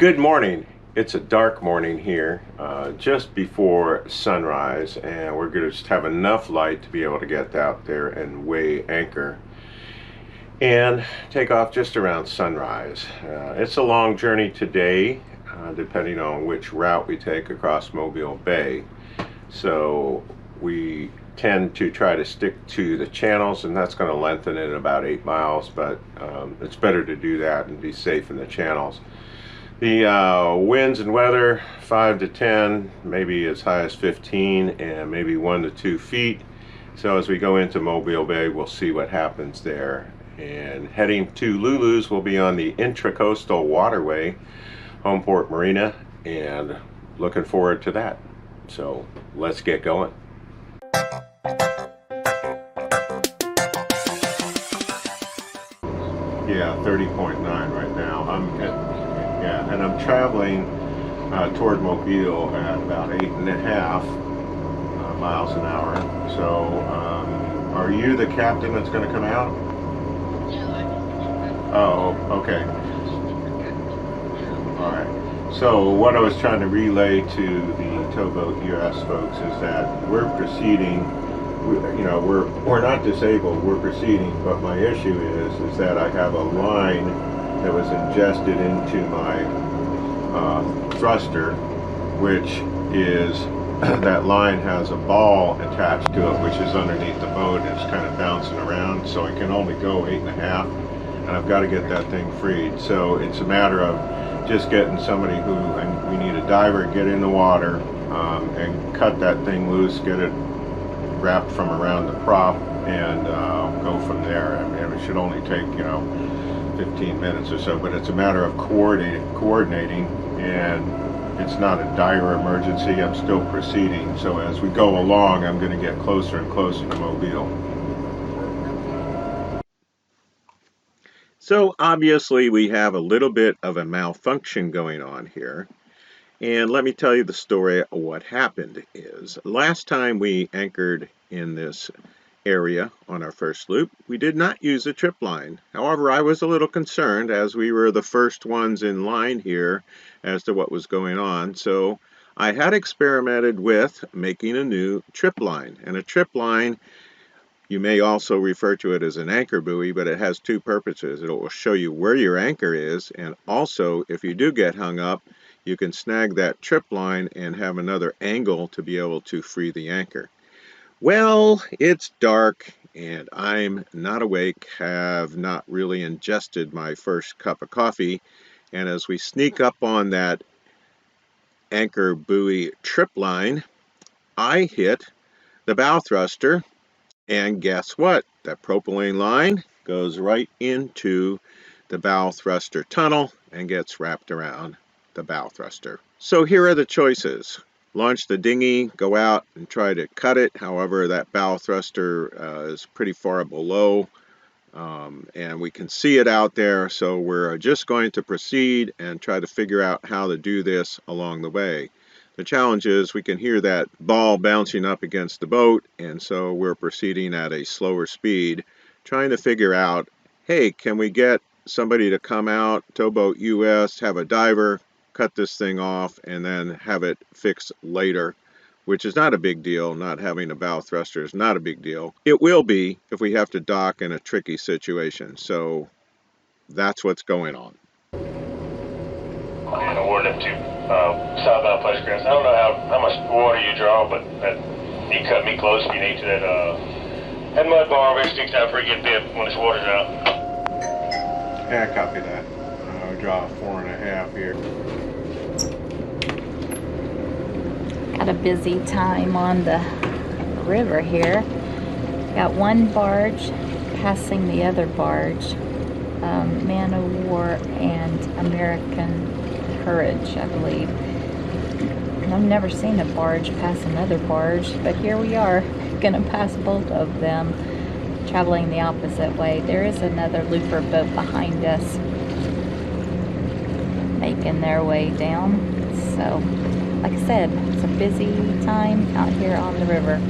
Good morning. It's a dark morning here, just before sunrise, and we're going to just have enough light to be able to get out there and weigh anchor and take off just around sunrise. It's a long journey today, depending on which route we take across Mobile Bay. So we tend to try to stick to the channels, and that's going to lengthen it about 8 miles, but it's better to do that and be safe in the channels. The winds and weather, 5 to 10, maybe as high as 15, and maybe 1 to 2 feet. So as we go into Mobile Bay, we'll see what happens there. And heading to Lulu's, we'll be on the intracoastal waterway, Homeport Marina, and looking forward to that. So let's get going. Yeah, 30.9 right now. And I'm traveling toward Mobile at about 8.5 miles an hour. So, are you the captain that's going to come out? Oh, okay. All right. So, what I was trying to relay to the Towboat US folks is that we're proceeding. We're not disabled. We're proceeding, but my issue is that I have a line that was ingested into my thruster, which is that line has a ball attached to it, which is underneath the boat, and it's kind of bouncing around, so I can only go 8.5, and I've got to get that thing freed. So it's a matter of just getting somebody we need a diver, get in the water, and cut that thing loose, get it wrapped from around the prop, and go from there. I mean, it should only take 15 minutes or so, but it's a matter of coordinating, and it's not a dire emergency. I'm still proceeding, so as we go along, I'm going to get closer and closer to Mobile. So obviously we have a little bit of a malfunction going on here, and let me tell you the story of what happened. Is last time we anchored in this area on our first loop, we did not use a trip line. However, I was a little concerned as we were the first ones in line here as to what was going on. So I had experimented with making a new trip line. And a trip line, you may also refer to it as an anchor buoy, but it has two purposes. It will show you where your anchor is, and also if you do get hung up, you can snag that trip line and have another angle to be able to free the anchor. Well, it's dark and I'm not awake, have not really ingested my first cup of coffee, and as we sneak up on that anchor buoy trip line, I hit the bow thruster, and guess what? That propylene line goes right into the bow thruster tunnel and gets wrapped around the bow thruster. So here are the choices. Launch the dinghy, go out and try to cut it. However, that bow thruster is pretty far below, and we can see it out there, so we're just going to proceed and try to figure out how to do this along the way. The challenge is we can hear that ball bouncing up against the boat, and so we're proceeding at a slower speed, trying to figure out, hey, can we get somebody to come out, Towboat US, have a diver, cut this thing off, and then have it fixed later, which is not a big deal. Not having a bow thruster is not a big deal. It will be if we have to dock in a tricky situation. So that's what's going on. And awarded them to southbound push grass. I don't know how much water you draw, but you cut me close if you need to. That mud bar over there sticks out pretty good bit when this water's out. Yeah, I copy that. I'll draw 4.5 here. Got a busy time on the river here. Got one barge passing the other barge, Man of War and American Courage, I believe. I've never seen a barge pass another barge, but here we are, gonna pass both of them, traveling the opposite way. There is another looper boat behind us, making their way down. So, like I said, it's a busy time out here on the river.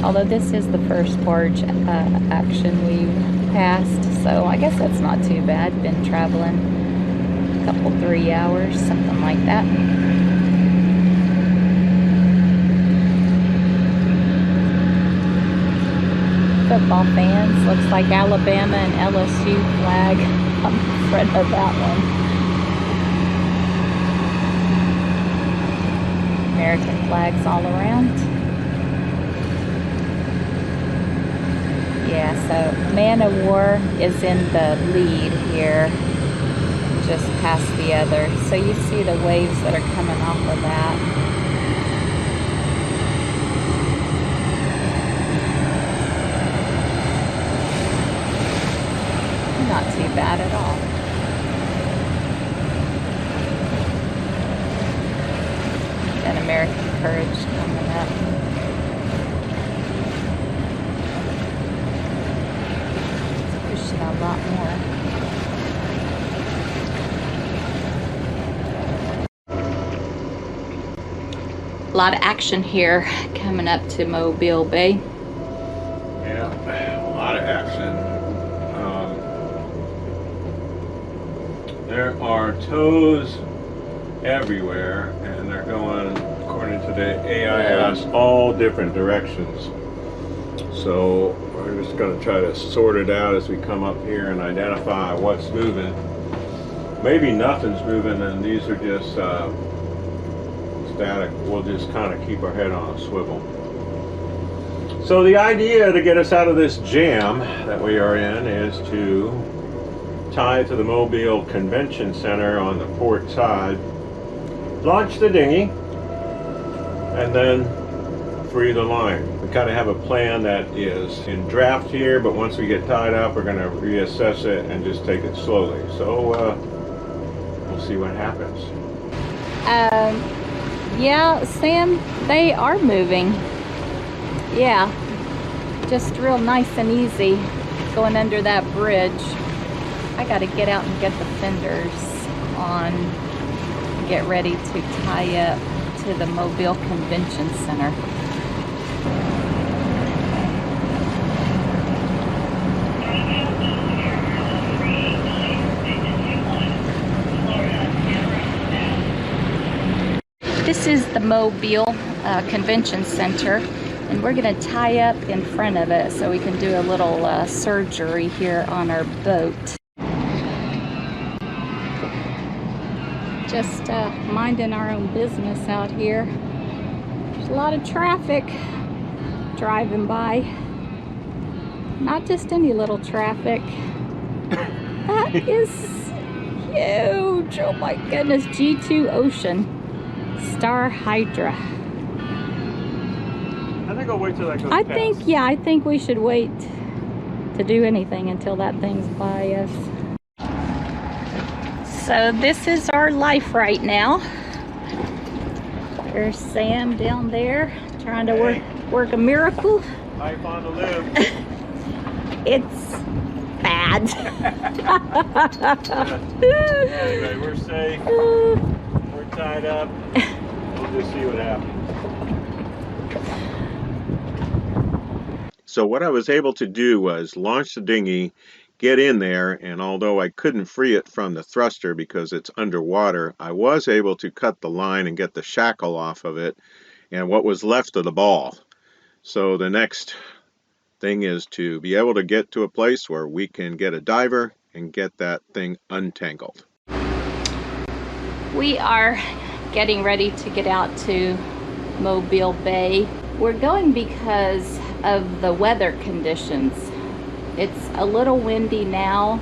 Although this is the first barge action we've passed, so I guess that's not too bad. Been traveling a couple couple, 3 hours, something like that. Football fans, looks like Alabama and LSU flag on the front of that one. American flags all around. Yeah, so Man of War is in the lead here, just past the other. So you see the waves that are coming off of that. Not too bad at all. And American Courage coming up. It's pushing a lot more. A lot of action here coming up to Mobile Bay. Yeah, a lot of action. There are tows everywhere, and they're going, according to the AIS, all different directions. So we're just going to try to sort it out as we come up here and identify what's moving. Maybe nothing's moving, and these are just static. We'll just kind of keep our head on a swivel. So the idea to get us out of this jam that we are in is to tie to the Mobile Convention Center on the port side, launch the dinghy, and then free the line. We kind of have a plan that is in draft here, but once we get tied up, we're going to reassess it and just take it slowly. So we'll see what happens. Yeah, Sam, they are moving. Yeah, just real nice and easy going under that bridge. I got to get out and get the fenders on, get ready to tie up to the Mobile Convention Center. This is the Mobile Convention Center, and we're going to tie up in front of it so we can do a little surgery here on our boat. Just minding our own business out here. There's a lot of traffic driving by. Not just any little traffic. That is huge. Oh my goodness. G2 Ocean. Star Hydra. I think I'll wait till that goes past. Yeah, I think we should wait to do anything until that thing's by us. So this is our life right now. There's Sam down there trying to work a miracle. Life on the live. It's bad. Anyway, we're safe. We're tied up. We'll just see what happens. So what I was able to do was launch the dinghy, get in there, and although I couldn't free it from the thruster because it's underwater, I was able to cut the line and get the shackle off of it and what was left of the ball. So the next thing is to be able to get to a place where we can get a diver and get that thing untangled. We are getting ready to get out to Mobile Bay. We're going because of the weather conditions. It's a little windy now,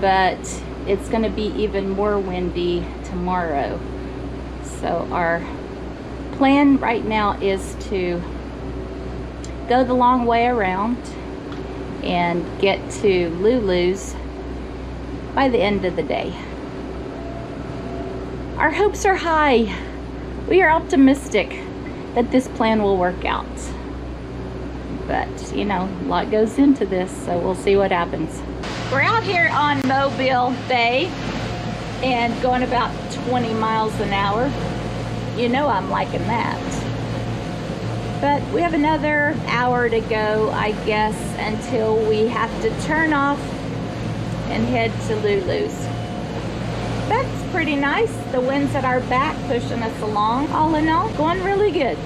but it's going to be even more windy tomorrow. So our plan right now is to go the long way around and get to Lulu's by the end of the day. Our hopes are high. We are optimistic that this plan will work out. But, you know, a lot goes into this, so we'll see what happens. We're out here on Mobile Bay and going about 20 miles an hour. You know I'm liking that. But we have another hour to go, I guess, until we have to turn off and head to Lulu's. That's pretty nice. The wind's at our back pushing us along. All in all, going really good.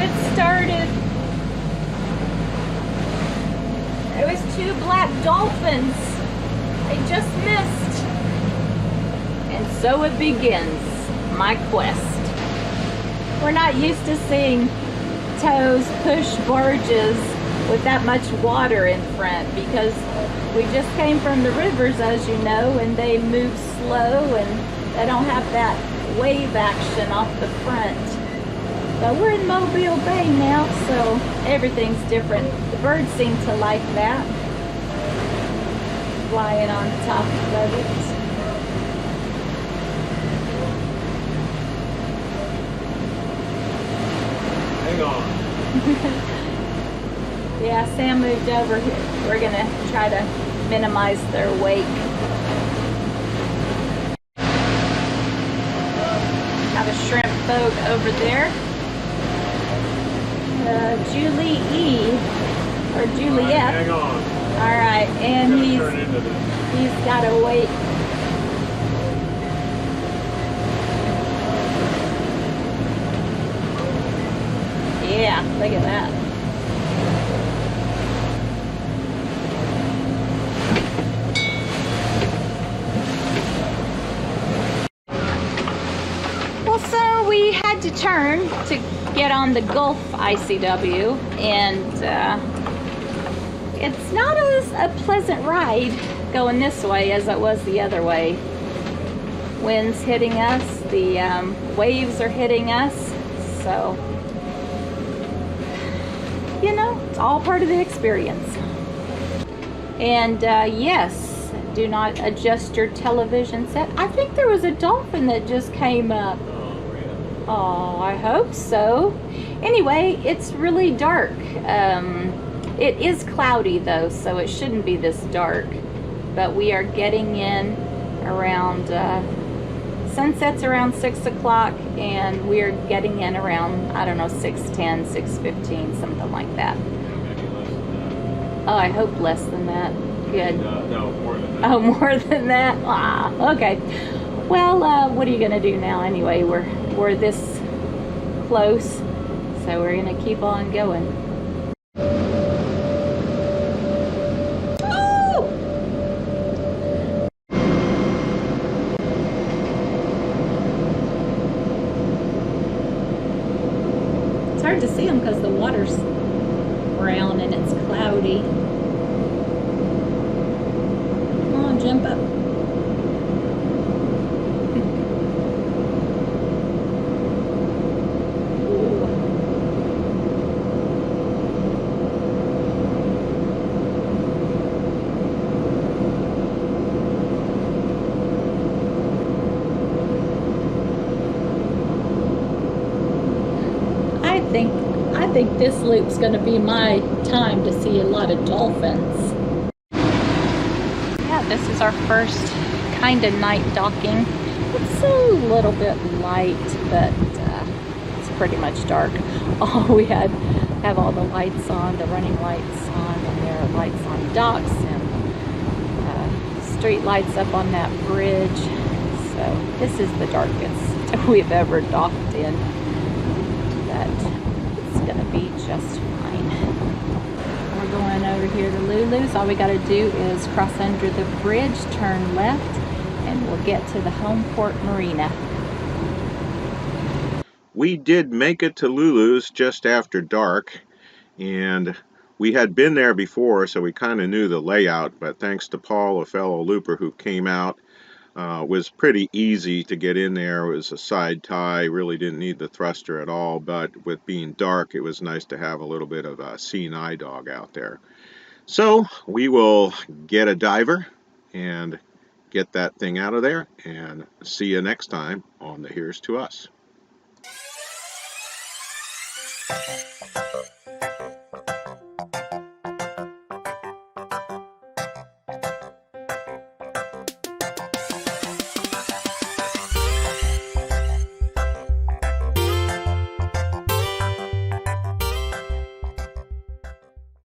It started. There was 2 black dolphins. They just missed. And so it begins, my quest. We're not used to seeing tows push barges with that much water in front because we just came from the rivers, as you know, and they move slow and they don't have that wave action off the front. But we're in Mobile Bay now, so everything's different. The birds seem to like that, flying on top of it. Hang on. Yeah, Sam moved over here. We're gonna try to minimize their wake. Got a shrimp boat over there. Julie E. or Juliet. Hang on. Alright, and he's got to wait. Yeah, look at that. Well, so we had to turn to get on the Gulf ICW, and it's not as a pleasant ride going this way as it was the other way. Wind's hitting us, the waves are hitting us, so you know, it's all part of the experience. And yes, do not adjust your television set. I think there was a dolphin that just came up. Oh, I hope so. Anyway, it's really dark. It is cloudy though, so it shouldn't be this dark. But we are getting in around, sunset's around 6 o'clock, and we're getting in around, I don't know, 6:10, 6:15, something like that. Oh, I hope less than that. Good. No, more than that. Oh, more than that? Ah, okay. Well, what are you gonna do now anyway? We're this close, so we're gonna keep on going. It's hard to see them because the water's brown and it's cloudy. Come on, jump up. I think this loop's going to be my time to see a lot of dolphins. Yeah, this is our first kind of night docking. It's a little bit light, but it's pretty much dark. Oh, we have all the lights on, the running lights on, and there are lights on docks and street lights up on that bridge. So this is the darkest we've ever docked in. But gonna be just fine. We're going over here to Lulu's. All we got to do is cross under the bridge, turn left, and we'll get to the Homeport Marina. We did make it to Lulu's just after dark, and we had been there before, so we kind of knew the layout, but thanks to Paul, a fellow looper who came out, it was pretty easy to get in there. It was a side tie, really didn't need the thruster at all, but with being dark, it was nice to have a little bit of a seeing eye dog out there. So we will get a diver and get that thing out of there, and see you next time on the Here's to Us.